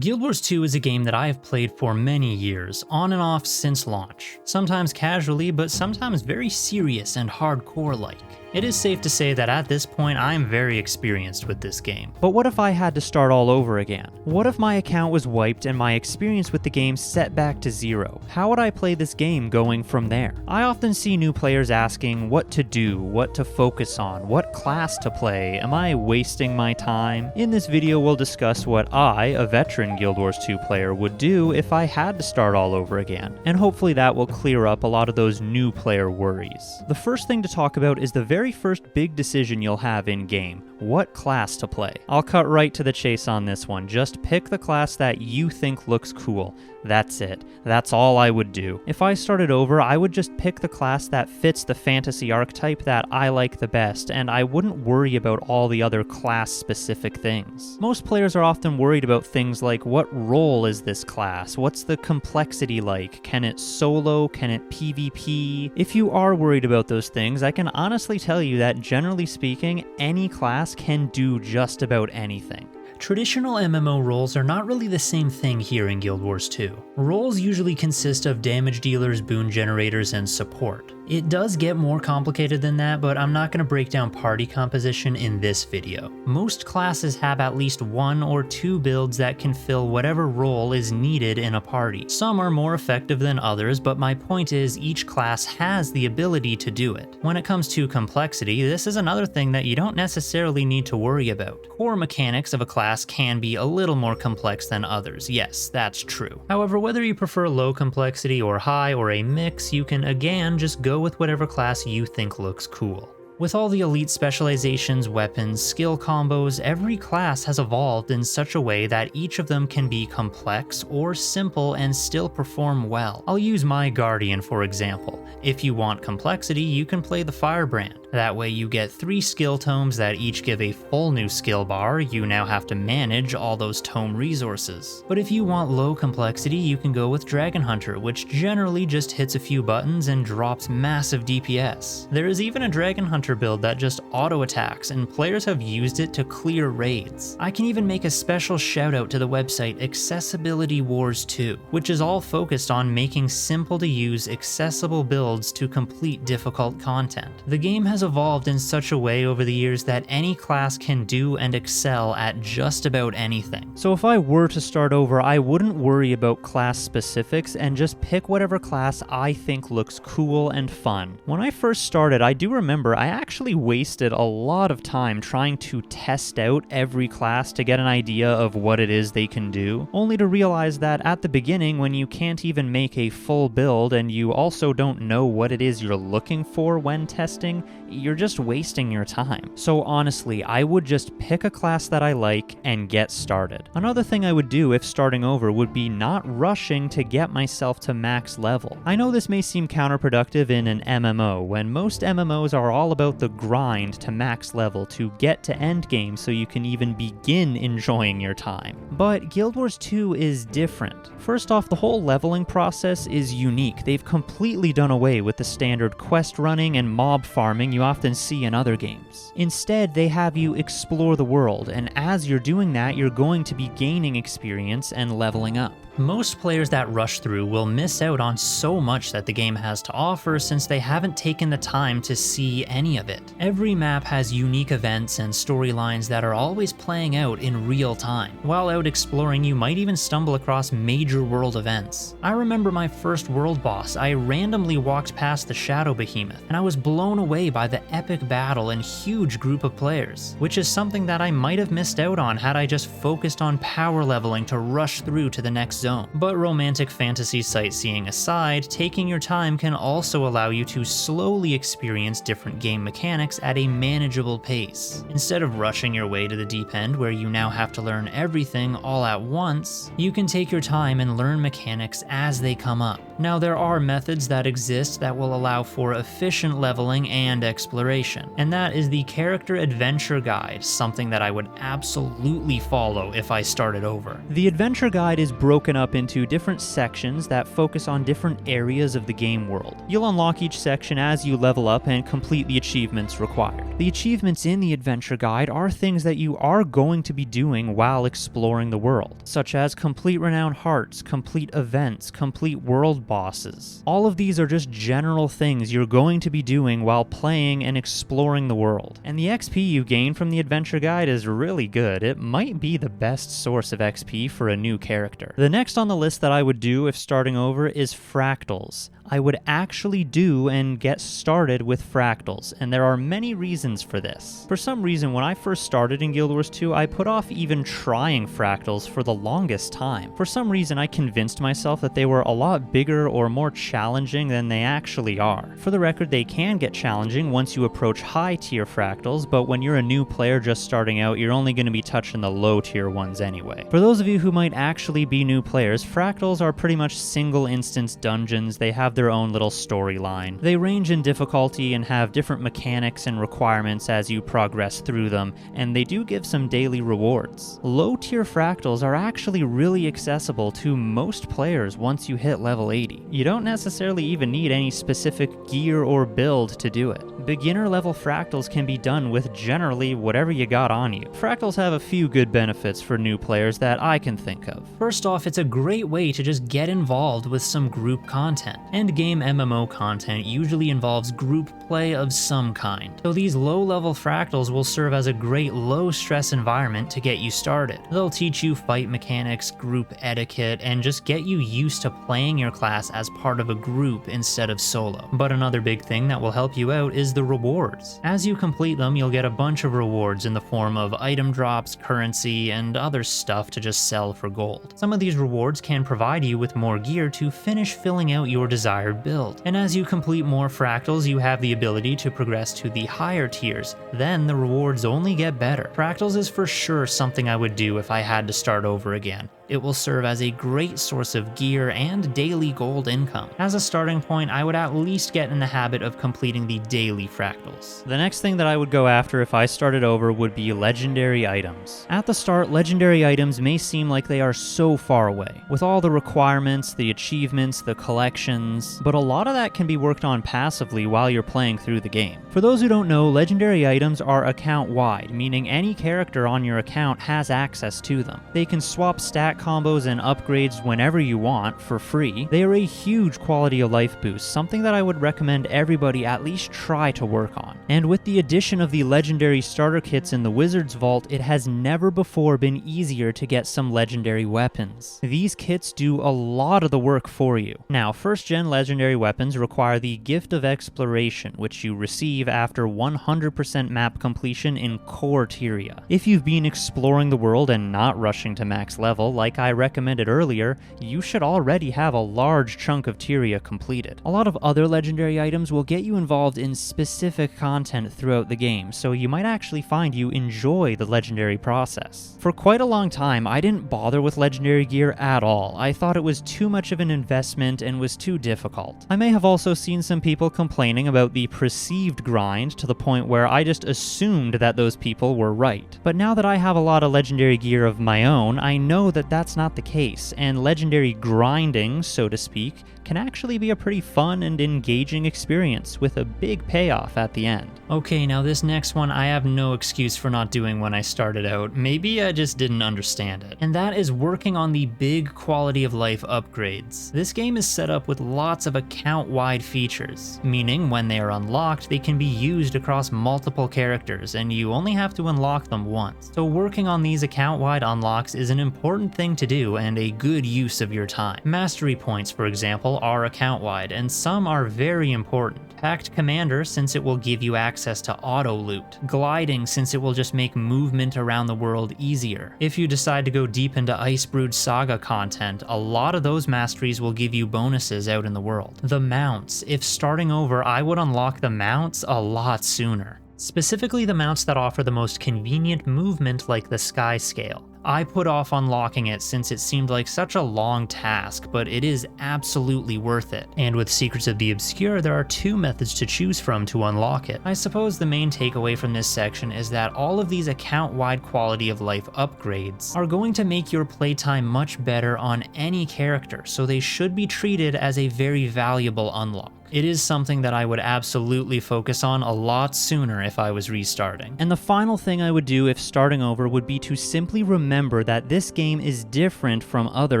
Guild Wars 2 is a game that I have played for many years, on and off since launch. Sometimes casually, but sometimes very serious and hardcore-like. It is safe to say that at this point I am very experienced with this game. But what if I had to start all over again? What if my account was wiped and my experience with the game set back to 0? How would I play this game going from there? I often see new players asking what to do, what to focus on, what class to play, am I wasting my time? In this video we'll discuss what I, a veteran Guild Wars 2 player, would do if I had to start all over again, and hopefully that will clear up a lot of those new player worries. The first thing to talk about is the very first big decision you'll have in-game: what class to play. I'll cut right to the chase on this one. Just pick the class that you think looks cool. That's it. That's all I would do. If I started over, I would just pick the class that fits the fantasy archetype that I like the best, and I wouldn't worry about all the other class-specific things. Most players are often worried about things like, what role is this class? What's the complexity like? Can it solo? Can it PvP? If you are worried about those things, I can honestly tell you that generally speaking, any class can do just about anything. Traditional MMO roles are not really the same thing here in Guild Wars 2. Roles usually consist of damage dealers, boon generators, and support. It does get more complicated than that, but I'm not going to break down party composition in this video. Most classes have at least 1 or 2 builds that can fill whatever role is needed in a party. Some are more effective than others, but my point is each class has the ability to do it. When it comes to complexity, this is another thing that you don't necessarily need to worry about. Core mechanics of a class can be a little more complex than others, yes, that's true. However, whether you prefer low complexity or high or a mix, you can again just go with whatever class you think looks cool. With all the elite specializations, weapons, skill combos, every class has evolved in such a way that each of them can be complex or simple and still perform well. I'll use my Guardian for example. If you want complexity, you can play the Firebrand. That way you get 3 skill tomes that each give a full new skill bar. You now have to manage all those tome resources. But if you want low complexity, you can go with Dragon Hunter, which generally just hits a few buttons and drops massive DPS. There is even a Dragon Hunter build that just auto attacks, and players have used it to clear raids. I can even make a special shout out to the website Accessibility Wars 2, which is all focused on making simple to use accessible builds to complete difficult content. The game has evolved in such a way over the years that any class can do and excel at just about anything. So if I were to start over, I wouldn't worry about class specifics and just pick whatever class I think looks cool and fun. When I first started, I do remember I actually wasted a lot of time trying to test out every class to get an idea of what it is they can do, only to realize that at the beginning, when you can't even make a full build and you also don't know what it is you're looking for when testing, you're just wasting your time. So honestly, I would just pick a class that I like and get started. Another thing I would do if starting over would be not rushing to get myself to max level. I know this may seem counterproductive in an MMO, when most MMOs are all about the grind to max level to get to end game so you can even begin enjoying your time. But Guild Wars 2 is different. First off, the whole leveling process is unique. They've completely done away with the standard quest running and mob farming you often see in other games. Instead, they have you explore the world, and as you're doing that, you're going to be gaining experience and leveling up. Most players that rush through will miss out on so much that the game has to offer since they haven't taken the time to see any of it. Every map has unique events and storylines that are always playing out in real time. While out exploring, you might even stumble across major world events. I remember my first world boss. I randomly walked past the Shadow Behemoth, and I was blown away by the epic battle and huge group of players, which is something that I might have missed out on had I just focused on power leveling to rush through to the next zone. But romantic fantasy sightseeing aside, taking your time can also allow you to slowly experience different game mechanics at a manageable pace. Instead of rushing your way to the deep end where you now have to learn everything all at once, you can take your time and learn mechanics as they come up. Now, there are methods that exist that will allow for efficient leveling and exploration, and that is the Character Adventure Guide, something that I would absolutely follow if I started over. The Adventure Guide is broken broken up into different sections that focus on different areas of the game world. You'll unlock each section as you level up and complete the achievements required. The achievements in the adventure guide are things that you are going to be doing while exploring the world, such as complete renowned hearts, complete events, complete world bosses. All of these are just general things you're going to be doing while playing and exploring the world. And the XP you gain from the adventure guide is really good. It might be the best source of XP for a new character. The next on the list that I would do if starting over is Fractals. I would actually do and get started with Fractals, and there are many reasons for this. For some reason, when I first started in Guild Wars 2, I put off even trying Fractals for the longest time. For some reason, I convinced myself that they were a lot bigger or more challenging than they actually are. For the record, they can get challenging once you approach high tier Fractals, but when you're a new player just starting out, you're only going to be touching the low tier ones anyway. For those of you who might actually be new players, Fractals are pretty much single instance dungeons. They have their own little storyline. They range in difficulty and have different mechanics and requirements as you progress through them, and they do give some daily rewards. Low tier Fractals are actually really accessible to most players once you hit level 80. You don't necessarily even need any specific gear or build to do it. Beginner level Fractals can be done with generally whatever you got on you. Fractals have a few good benefits for new players that I can think of. First off, it's a great way to just get involved with some group content. Endgame MMO content usually involves group play of some kind, so these low-level Fractals will serve as a great low-stress environment to get you started. They'll teach you fight mechanics, group etiquette, and just get you used to playing your class as part of a group instead of solo. But another big thing that will help you out is the rewards. As you complete them, you'll get a bunch of rewards in the form of item drops, currency, and other stuff to just sell for gold. Some of these rewards can provide you with more gear to finish filling out your desired build. And as you complete more Fractals, you have the ability to progress to the higher tiers. Then the rewards only get better. Fractals is for sure something I would do if I had to start over again. It will serve as a great source of gear and daily gold income. As a starting point, I would at least get in the habit of completing the daily Fractals. The next thing that I would go after if I started over would be legendary items. At the start, legendary items may seem like they are so far away, with all the requirements, the achievements, the collections, but a lot of that can be worked on passively while you're playing through the game. For those who don't know, legendary items are account-wide, meaning any character on your account has access to them. They can swap stat combos and upgrades whenever you want for free. They are a huge quality of life boost, something that I would recommend everybody at least try to work on. And with the addition of the legendary starter kits in the Wizard's Vault, it has never before been easier to get some legendary weapons. These kits do a lot of the work for you. Now, first gen legendary weapons require the Gift of Exploration, which you receive after 100% map completion in core Tyria. If you've been exploring the world and not rushing to max level, like I recommended earlier, you should already have a large chunk of Tyria completed. A lot of other legendary items will get you involved in specific content throughout the game, so you might actually find you enjoy the legendary process. For quite a long time, I didn't bother with legendary gear at all. I thought it was too much of an investment and was too difficult. I may have also seen some people complaining about the perceived grind to the point where I just assumed that those people were right. But now that I have a lot of legendary gear of my own, I know that that's not the case, and legendary grinding, so to speak, can actually be a pretty fun and engaging experience with a big payoff at the end. Okay, now this next one I have no excuse for not doing when I started out. Maybe I just didn't understand it. And that is working on the big quality of life upgrades. This game is set up with lots of account-wide features, meaning when they are unlocked, they can be used across multiple characters, and you only have to unlock them once. So working on these account-wide unlocks is an important thing to do and a good use of your time. Mastery points, for example, are account-wide, and some are very important. Pact Commander, since it will give you access to auto loot. Gliding, since it will just make movement around the world easier. If you decide to go deep into Icebrood Saga content, a lot of those masteries will give you bonuses out in the world. The mounts. If starting over, I would unlock the mounts a lot sooner. Specifically the mounts that offer the most convenient movement, like the Sky Scale. I put off unlocking it since it seemed like such a long task, but it is absolutely worth it. And with Secrets of the Obscure, there are 2 methods to choose from to unlock it. I suppose the main takeaway from this section is that all of these account-wide quality of life upgrades are going to make your playtime much better on any character, so they should be treated as a very valuable unlock. It is something that I would absolutely focus on a lot sooner if I was restarting. And the final thing I would do if starting over would be to simply remember that this game is different from other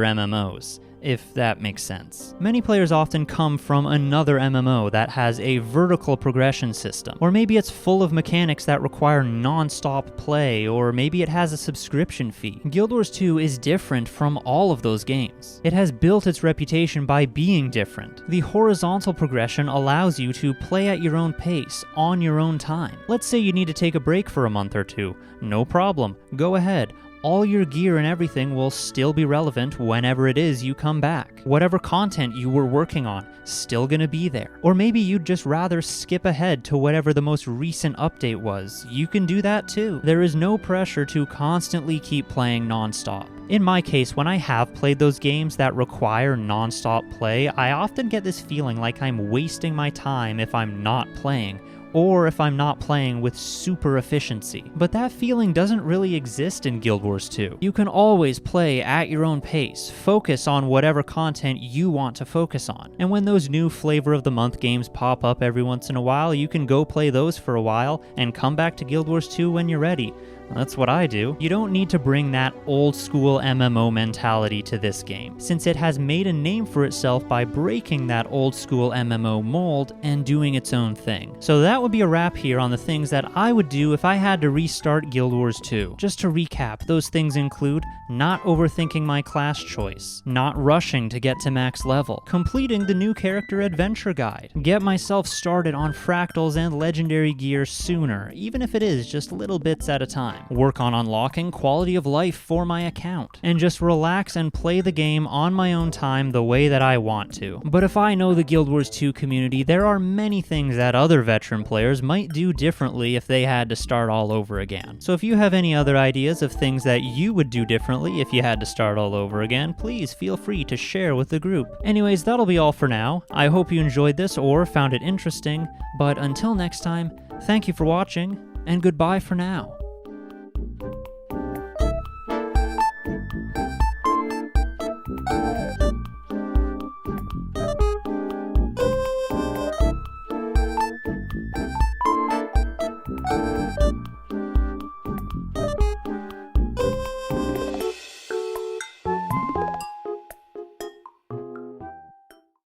MMOs, if that makes sense. Many players often come from another MMO that has a vertical progression system, or maybe it's full of mechanics that require non-stop play, or maybe it has a subscription fee. Guild Wars 2 is different from all of those games. It has built its reputation by being different. The horizontal progression allows you to play at your own pace, on your own time. Let's say you need to take a break for a month or 2. No problem, go ahead. All your gear and everything will still be relevant whenever it is you come back. Whatever content you were working on, still gonna be there. Or maybe you'd just rather skip ahead to whatever the most recent update was. You can do that too. There is no pressure to constantly keep playing non-stop. In my case, when I have played those games that require non-stop play, I often get this feeling like I'm wasting my time if I'm not playing, or if I'm not playing with super efficiency. But that feeling doesn't really exist in Guild Wars 2. You can always play at your own pace, focus on whatever content you want to focus on. And when those new flavor of the month games pop up every once in a while, you can go play those for a while and come back to Guild Wars 2 when you're ready. That's what I do. You don't need to bring that old school MMO mentality to this game, since it has made a name for itself by breaking that old school MMO mold and doing its own thing. So that would be a wrap here on the things that I would do if I had to restart Guild Wars 2. Just to recap, those things include not overthinking my class choice, not rushing to get to max level, completing the new character adventure guide, get myself started on Fractals and legendary gear sooner, even if it is just little bits at a time, work on unlocking quality of life for my account, and just relax and play the game on my own time the way that I want to. But if I know the Guild Wars 2 community, there are many things that other veteran players might do differently if they had to start all over again. So if you have any other ideas of things that you would do differently if you had to start all over again, please feel free to share with the group. Anyways, that'll be all for now. I hope you enjoyed this or found it interesting, but until next time, thank you for watching, and goodbye for now.